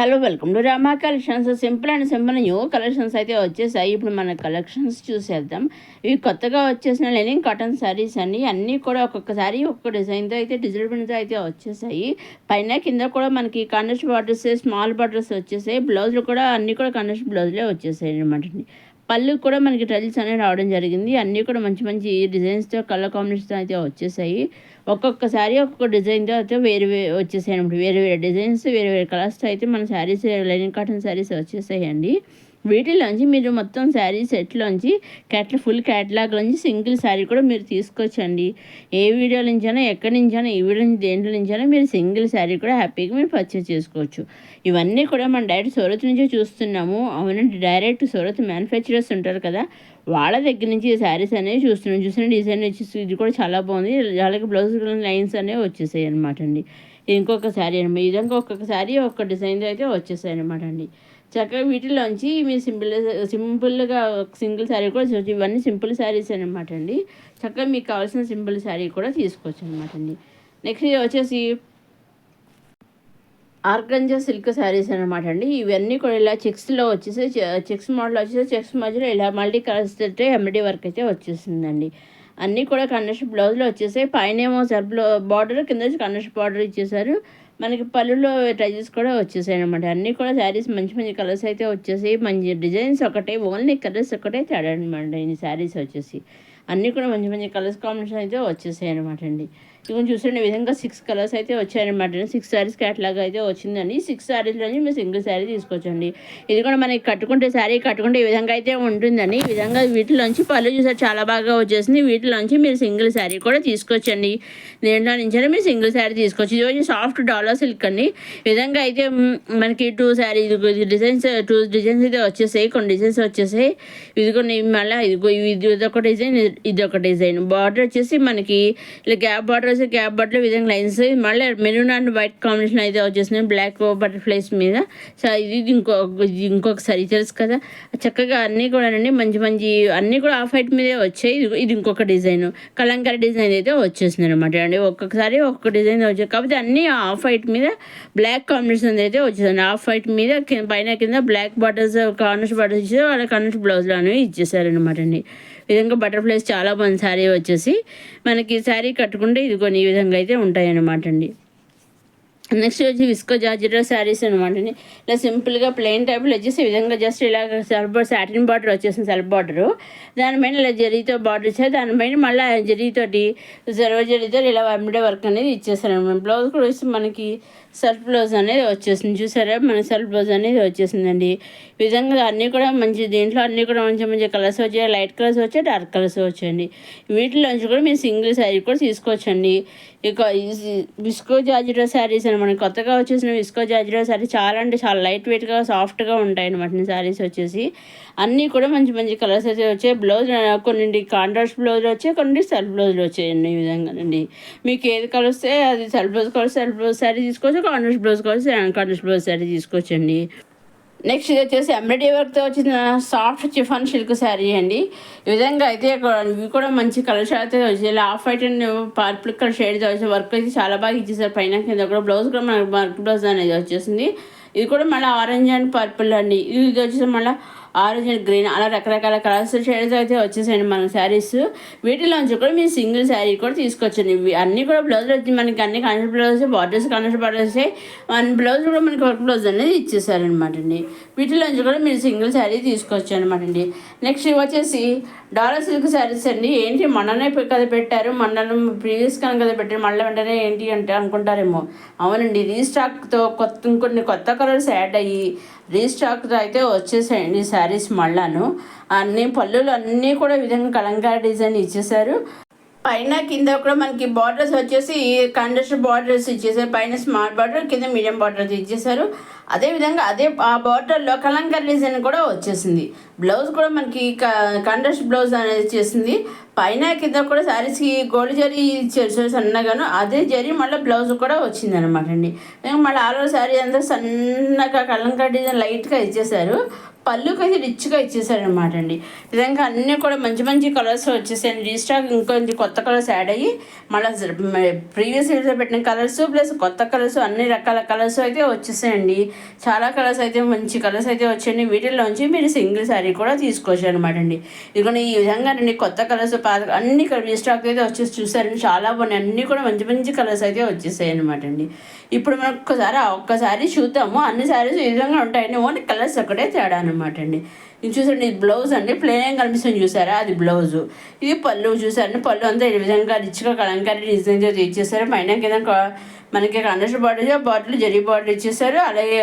Hello welcome to Rama collections. Simple and simple new collections అయితే వచ్చేసాయి. ఇప్పుడు మన కలెక్షన్స్ చూసేద్దాం. ఇవి కొత్తగా వచ్చేసిన లెనిన్ కాటన్ శారీస్ అండి. అన్నీ కూడా ఒక్కొక్కసారి ఒక్కొక్క డిజైన్తో అయితే డిజిటల్ అయితే వచ్చేసాయి. పైన కింద కూడా మనకి కాంట్రాస్ట్ బార్డర్స్, స్మాల్ బార్డర్స్ వచ్చేసాయి. బ్లౌజులు కూడా అన్నీ కూడా కాంట్రాస్ట్ బ్లౌజులే వచ్చేసాయి అనమాట. పళ్ళు కూడా మనకి టైల్స్ అనేవి రావడం జరిగింది. అన్నీ కూడా మంచి మంచి డిజైన్స్తో కలర్ కాంబినేషన్తో అయితే వచ్చేసాయి. ఒక్కొక్కసారి ఒక్కొక్క డిజైన్తో అయితే వేరు వచ్చేసాయి అనమాట. వేరే వేరే డిజైన్స్, వేరే వేరే కలర్స్తో అయితే మన శారీస్ లైనింగ్ కాటన్ శారీస్ వచ్చేసాయండి. వీటిలోంచి మీరు మొత్తం శారీ సెట్లోంచి ఫుల్ క్యాటలాగ్లోంచి సింగిల్ శారీ కూడా మీరు తీసుకోవచ్చండి. ఏ వీడియో నుంచైనా, ఎక్కడి నుంచైనా, ఈ వీడియో నుంచి దేంట్లో నుంచైనా మీరు సింగిల్ శారీ కూడా హ్యాపీగా మీరు పర్చేస్ చేసుకోవచ్చు. ఇవన్నీ కూడా మనం డైరెక్ట్ సూరత్ నుంచే చూస్తున్నాము. అవునండి, డైరెక్ట్ సూరత్ మ్యానుఫ్యాక్చరర్స్ ఉంటారు కదా, వాళ్ళ దగ్గర నుంచి ఈ శారీస్ అనేవి చూసిన డిజైన్ వచ్చేసి ఇది కూడా చాలా బాగుంది. అలాగే బ్లౌజ్ లైన్స్ అనేవి వచ్చేసాయి అనమాట అండి. ఇంకొక శారీ అనమాట. ఈ విధంగా ఒక్కొక్క శారీ ఒక్కొక్క డిజైన్తో అయితే వచ్చేసాయి అనమాట అండి. చక్కగా వీటిలోంచి మీరు సింపుల్గా సింగిల్ శారీ కూడా చూడవచ్చు. ఇవన్నీ సింపుల్ శారీస్ అనమాట అండి. చక్కగా మీకు కావాల్సిన సింపుల్ శారీ కూడా తీసుకోవచ్చు అనమాట అండి. నెక్స్ట్ వచ్చేసి ఆర్గంజా సిల్క్ శారీస్ అనమాట అండి. ఇవన్నీ కూడా ఇలా చెక్స్లో వచ్చేసి చెక్స్ మోడల్ వచ్చేసి చెక్స్ మధ్యలో ఇలా మల్టీ కలర్స్ అయితే ఎంబ్రాయిడరీ వర్క్ అయితే వచ్చేసిందండి. అన్నీ కూడా కండక్షన్ బ్లౌజ్లో వచ్చేసాయి. పైన ఏమో సర్బ్లో బార్డర్, కింద వచ్చి కండక్షన్ బార్డర్ ఇచ్చేసారు. మనకి పళ్ళులో టైజెస్ కూడా వచ్చేసాయి అనమాట. అన్నీ కూడా శారీస్ మంచి మంచి కలర్స్ అయితే వచ్చేసాయి. మంచి డిజైన్స్ ఒకటే, ఓన్లీ కలర్స్ ఒకటే తేడా అనమాట. ఈ శారీస్ వచ్చేసి అన్నీ కూడా మంచి మంచి కలర్స్ కాంబినేషన్ అయితే వచ్చేసాయి అనమాట అండి. ఇవన్నీ చూసిన విధంగా 6 కలర్స్ అయితే వచ్చాయన్నమాట. 6 శారీస్ క్యాట్లాగ్ అయితే వచ్చిందండి. 6 శారీస్లోని మీరు సింగిల్ శారీ తీసుకోవచ్చండి. ఇది కూడా మనకి కట్టుకుంటే శారీ కట్టుకుంటే ఈ విధంగా అయితే ఉంటుందండి. ఈ విధంగా వీటిలోంచి పళ్ళు చూసారు చాలా బాగా వచ్చేసింది. వీటిలోంచి మీరు సింగిల్ శారీ కూడా తీసుకోవచ్చండి. దేంట్లో నుంచైనా మీరు సింగిల్ శారీ తీసుకోవచ్చు. ఇది వచ్చి సాఫ్ట్ డాలర్ సిల్క్ అండి. ఈ విధంగా అయితే మనకి 2 శారీ డిజైన్స్ 2 డిజైన్స్ అయితే వచ్చేసాయి. కొన్ని డిజైన్స్ వచ్చేసాయి. ఇది కొన్ని మళ్ళీ ఇది ఒక డిజైన్, ఇది ఒక డిజైన్. బార్డర్ వచ్చేసి మనకి ఇలా గ్యాప్ బార్డర్, గ్యాప్ బట్టలు విధంగా లైన్స్, మళ్ళీ మెరూన్ అండ్ వైట్ కాంబినేషన్ అయితే వచ్చేసినాయి బ్లాక్ బటర్ఫ్లైస్ మీద. సో ఇది ఇంకొకసారి తెలుసు కదా. చక్కగా అన్నీ కూడా అండి మంచి మంచి అన్నీ కూడా ఆఫ్ వైట్ మీదే వచ్చాయి. ఇది ఇంకొక డిజైన్, కలంకారీ డిజైన్ అయితే వచ్చేసింది అనమాట అండి. ఒక్కొక్కసారి ఒక్కొక్క డిజైన్ వచ్చాయి. కాకపోతే అన్నీ ఆఫ్ వైట్ మీద బ్లాక్ కాంబినేషన్ అయితే వచ్చేసింది. ఆఫ్ వైట్ మీద పైన కింద బ్లాక్ బార్డర్స్, కార్నర్స్ బార్డర్స్ ఇచ్చేసి వాళ్ళ కార్నర్స్ బ్లౌజ్లు అనేవి ఇచ్చేసారనమాట అండి. విధంగా బటర్ఫ్లైస్ చాలా బాగుంది. శారీ వచ్చేసి మనకి శారీ కట్టుకుంటే ఇది కొన్ని ఈ విధంగా అయితే ఉంటాయన్నమాట అండి. నెక్స్ట్ వచ్చి విస్కో జార్జెట్ శారీస్ అనమాట అండి. ఇలా సింపుల్గా ప్లెయిన్ టైప్లో వచ్చేసి ఈ విధంగా జస్ట్ ఇలా సాటిన్ బార్డర్ వచ్చేసింది. సెల్ఫ్ బార్డరు దానిపైన ఇలా జరీతో బార్డర్ ఇచ్చారు. దానిపైన మళ్ళీ జరీతోటి జరీతో ఇలా ఎంబ్రాయిడరీ వర్క్ అనేది ఇచ్చేసారు అనమాట. బ్లౌజ్ కూడా వచ్చి మనకి సెల్ఫ్ బ్లౌజ్ అనేది వచ్చేసింది. చూసారా, మన సెల్ఫ్ బ్లౌజ్ అనేది వచ్చేసిందండి. ఈ విధంగా అన్నీ కూడా మంచి, దీంట్లో అన్నీ కూడా మంచి మంచి కలర్స్ వచ్చాయి. లైట్ కలర్స్ వచ్చాయి, డార్క్ కలర్స్ వచ్చాయండి. వీటిలోంచి కూడా మీరు సింగిల్ శారీ కూడా తీసుకోవచ్చండి. ఇక విస్కో జార్జెట్ శారీస్ అనమాట. మనకి కొత్తగా వచ్చేసిన విస్కో జార్జెట్ శారీ చాలా అంటే చాలా లైట్ వెయిట్గా సాఫ్ట్గా ఉంటాయి అనమాట శారీస్ వచ్చేసి. అన్నీ కూడా మంచి మంచి కలర్స్ అయితే వచ్చాయి. బ్లౌజ్ కొన్ని కాంట్రాస్ట్ బ్లౌజ్లు వచ్చాయి, కొన్ని సెల్ఫ్ బ్లౌజ్లు వచ్చాయండి. ఈ విధంగానండి మీకు ఏది కలిస్తే అది సెల్ఫ్ బ్లౌజ్ కావాలి సెల్ఫ్ బ్లౌజ్ శారీ తీసుకోవచ్చు, కాంట్రాస్ట్ బ్లౌజ్ కావాలి కాంట్రాస్ట్ బ్లౌజ్ శారీ తీసుకోవచ్చండి. నెక్స్ట్ ఇది వచ్చేసి ఎంబ్రాయిడరీ వర్క్తో వచ్చిన సాఫ్ట్ చిఫాన్ సిల్క్ శారీ అండి. ఈ విధంగా అయితే ఇవి కూడా మంచి కలర్ అయితే వచ్చి ఇలా off white and purple colour షేడ్తో వచ్చే వర్క్ అయితే చాలా బాగా ఇచ్చేసారు. పైన కింద కూడా బ్లౌజ్ కూడా మనకి వర్క్ బ్లౌజ్ అనేది వచ్చేసింది. ఇది కూడా మళ్ళీ ఆరెంజ్ అండ్ పర్పుల్ అండి. ఇది వచ్చేసి మళ్ళీ ఆరెంజ్ అండ్ గ్రీన్ అలా రకరకాల కలర్స్ షేడ్స్ అయితే వచ్చేసాయండి మన శారీస్. వీటిలోంచి కూడా మీరు సింగిల్ శారీ కూడా తీసుకోవచ్చండి. ఇవి అన్నీ కూడా బ్లౌజులు వచ్చి మనకి అన్ని connect blouse, borders connect borders, blouse కూడా మనకి వర్క్ బ్లౌజ్ అనేది ఇచ్చేసారనమాట అండి. వీటిలోంచి కూడా మీరు సింగిల్ శారీ తీసుకోవచ్చు అనమాట అండి. నెక్స్ట్ వచ్చేసి డాలర్ సిల్క్ శారీస్ అండి. ఏంటి మొన్ననే కదా పెట్టారు, మొన్న ప్రీవియస్ కానీ కదా పెట్టారు, మళ్ళీ వెంటనే ఏంటి అంటే అనుకుంటారేమో. అవునండి, రీస్టాక్తో ఇంకొన్ని కొత్త కలర్స్ యాడ్ అయ్యి రీస్టాక్తో అయితే వచ్చేసాయండి శారీస్. మళ్ళాను అన్ని పళ్ళులు అన్నీ కూడా ఈ విధంగా కలంకారీ డిజైన్ ఇచ్చేసారు. పైన కింద కూడా మనకి బార్డర్స్ వచ్చేసి కాంట్రాస్ట్ బార్డర్స్ ఇచ్చేసారు. పైన స్మాల్ బార్డర్, కింద మీడియం బార్డర్ ఇచ్చేసారు. అదేవిధంగా ఆ బార్డర్లో కలంకారీ డిజైన్ కూడా వచ్చేసింది. బ్లౌజ్ కూడా మనకి కాంట్రాస్ట్ బ్లౌజ్ అనేది వచ్చేసింది. పైన కింద కూడా శారీస్కి గోల్డ్ జరీ ఇచ్చారు సన్నగాను, అదే జరీ మళ్ళీ బ్లౌజ్ కూడా వచ్చింది అనమాట అండి. మళ్ళీ ఆల్ ఓవర్ శారీ అంతా సన్నగా కలంకారీ డిజైన్ లైట్గా ఇచ్చేసారు. పళ్ళుకి అయితే రిచ్గా ఇచ్చేసారనమాట అండి. విధంగా అన్నీ కూడా మంచి మంచి కలర్స్ వచ్చేసాయండి. రీస్టాక్ ఇంకొంచెం కొత్త కలర్స్ యాడ్ అయ్యి మళ్ళీ ప్రీవియస్ ఇయర్స్లో పెట్టిన కలర్స్ ప్లస్ కొత్త కలర్స్ అన్ని రకాల కలర్స్ అయితే వచ్చేసాయండి. చాలా కలర్స్ అయితే మంచి కలర్స్ అయితే వచ్చాయండి. వీటిల్లోంచి మీరు సింగిల్ శారీ కూడా తీసుకోవచ్చు అనమాట అండి. ఇదిగోండి ఈ విధంగా అండి కొత్త కలర్స్ పాత అన్ని రీస్టాక్ అయితే వచ్చేసి చూసారండి. చాలా బాగున్నాయి, అన్నీ కూడా మంచి మంచి కలర్స్ అయితే వచ్చేసాయి అనమాట అండి. ఇప్పుడు మనం ఒక్కసారి చూద్దాము. అన్ని శారీస్ ఈ విధంగా ఉంటాయండి, ఓన్లీ కలర్స్ ఒకటే తేడా అనమాట అండి. ఇది చూసండి, ఇది బ్లౌజ్ అండి, ప్లెయిన్ కనిపిస్తుంది చూసారా, అది బ్లౌజు. ఇది పళ్ళు చూసారండి, పళ్ళు అంతా ఈ విధంగా రిచ్గా కలంకారీ డిజైన్తో ఇచ్చేసారు. పైన కింద మనకి కండస్ బాటిల్ జరీ బాటిల్ ఇచ్చేసారు. అలాగే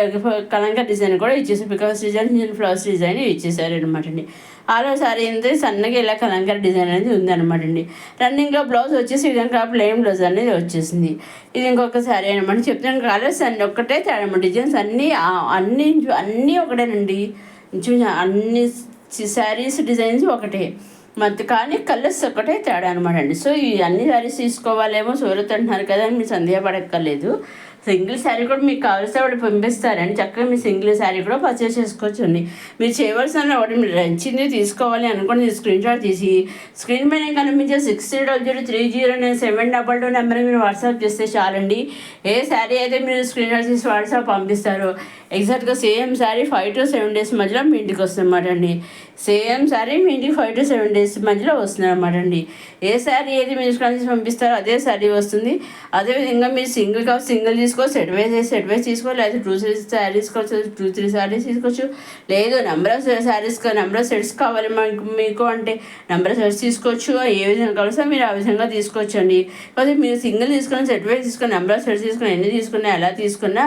కలంకారీ డిజైన్ కూడా ఇచ్చేసారు. పికాస్ డిజైన్, ఫ్లవర్స్ డిజైన్ ఇచ్చేసారు అనమాట అండి. ఆరో సారీ ఏంటంటే సన్నగా ఇలా కలంకారీ డిజైన్ అనేది ఉందన్నమాట అండి. రన్నింగ్లో బ్లౌజ్ వచ్చేసి ఈ విధంగా ప్లెయిన్ బ్లౌజ్ అనేది వచ్చేసింది. ఇది ఇంకొక శారీ అనమాట. చెప్తున్నాను కలర్స్ అన్నీ ఒక్కటే తేడా, డిజైన్స్ అన్నీ అన్నీ ఒకటేనండి. అన్ని శారీస్ డిజైన్స్ ఒకటే కానీ కలర్స్ ఒకటే తేడా అనమాట అండి. సో ఈ అన్ని శారీస్ తీసుకోవాలేమో సూరత్ అంటున్నారు కదా అని మీరు సందేహపడక్కర్లేదు. సింగిల్ శారీ కూడా మీకు కావాల్సిన వాడు పంపిస్తారండి. చక్కగా మీ సింగిల్ శారీ కూడా పర్చేస్ చేసుకోవచ్చు అండి. మీరు చేయవలసిన ఒకటి మీరు నచ్చింది తీసుకోవాలి అనుకుని స్క్రీన్ షాట్ తీసి స్క్రీన్ పైన కనిపించే 6300309722 నెంబర్కి మీరు వాట్సాప్ చేస్తే చాలండి. ఏ శారీ అయితే మీరు స్క్రీన్ షాట్ తీసి వాట్సాప్ పంపిస్తారో ఎగ్జాక్ట్గా సేమ్ శారీ 5 to 7 days మధ్యలో మీ ఇంటికి వస్తుంది అన్నమాట అండి. సేమ్ శారీ మీ ఇంటికి 5 to 7 days మధ్యలో వస్తుంది అన్నమాట అండి. ఏ శారీ అయితే మీరు స్క్రీన్ తీసి పంపిస్తారో అదే శారీ వస్తుంది. అదేవిధంగా మీరు సింగిల్ తీసుకోవచ్చు, సెట్ వైజ్ తీసుకోవచ్చు, లేదా 2-3 శారీస్ తీసుకోవచ్చు, 2-3 శారీస్ తీసుకోవచ్చు. లేదు నెంబర్ ఆఫ్ సెట్స్ కావాలి మీకు అంటే నెంబర్ ఆఫ్ సెట్స్ తీసుకోవచ్చు. ఏ విధంగా కావాల్సో మీరు ఆ విధంగా తీసుకోవచ్చు అండి. కాబట్టి మీరు సింగిల్ తీసుకుని, సెట్ వైజ్ తీసుకుని, నెంబర్ ఆఫ్ సెట్స్ తీసుకుని, ఎన్ని తీసుకున్నా ఎలా తీసుకున్నా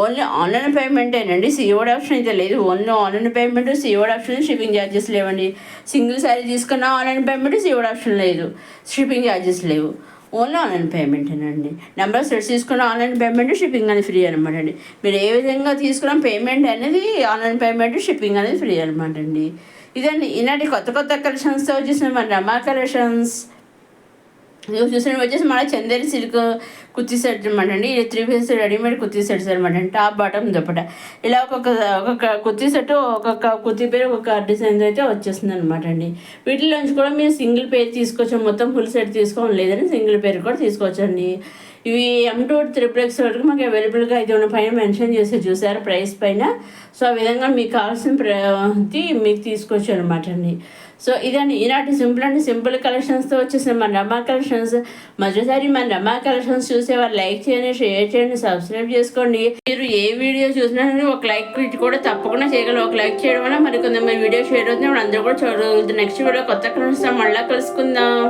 ఓన్లీ ఆన్లైన్ పేమెంటేనండి. సిఓడి ఆప్షన్ అయితే లేదు. Only online payment, COD option, shipping charges లేవండి. సింగిల్ శారీ తీసుకున్నా ఆన్లైన్ పేమెంట్, సిఓడి ఆప్షన్ లేదు, షిప్పింగ్ ఛార్జెస్ లేవు. ఓన్లీ ఆన్లైన్ పేమెంటేనండి. నెంబర్ ఆఫ్ సెట్స్ తీసుకున్న ఆన్లైన్ పేమెంట్, షిప్పింగ్ అనేది ఫ్రీ అనమాట అండి. మీరు ఏ విధంగా తీసుకున్న పేమెంట్ అనేది ఆన్లైన్ పేమెంట్, షిప్పింగ్ అనేది ఫ్రీ అనమాట అండి. ఇదండి ఈనాటి కొత్త కలెక్షన్స్తో వచ్చేసిన మన రమా కలెక్షన్స్. చూసిన వచ్చేసి మన చందేరి సిల్క్ కుర్తీ సెట్ అనమాట అండి. 3 pieces రెడీమేడ్ కుర్తీ సెట్స్ అనమాట అండి. టాప్ బాటమ్ దుపట్టా ఇలా ఒక్కొక్క కుర్తీ సెట్, ఒక్కొక్క కుర్తీ పేరు, ఒక్కొక్క డిజైన్ అయితే వచ్చేస్తుంది అనమాట అండి. వీటిలోంచి కూడా మీరు సింగిల్ పేర్ తీసుకోవచ్చు. మొత్తం ఫుల్ సెట్ తీసుకోవాలి లేదని సింగిల్ పేర్ కూడా తీసుకోవచ్చు అండి. ఇవి M2 XXX వరకు మాకు అవైలబుల్గా అయితే ఉన్న పైన మెన్షన్ చేసి చూసారు ప్రైస్ పైన. సో ఆ విధంగా మీకు కావాల్సిన మీకు తీసుకోవచ్చు అనమాట అండి. సో ఇదండి ఈనాటి సింపుల్ కలెక్షన్స్తో వచ్చేసిన మన రమా కలెక్షన్స్. మరోసారి మన రమా కలెక్షన్స్ చూసేవారు లైక్ చేయండి, షేర్ చేయండి, సబ్స్క్రైబ్ చేసుకోండి. మీరు ఏ వీడియో చూసినా ఒక లైక్ కూడా తప్పకుండా చేయగలరు. ఒక లైక్ చేయడం వల్ల మరి కొంతమంది వీడియో షేర్ అవుతుంది, అందరూ కూడా చూడగలుగుతారు. నెక్స్ట్ వీడియో కొత్త కలెక్షన్స్ మళ్ళీ కలుసుకుందాం.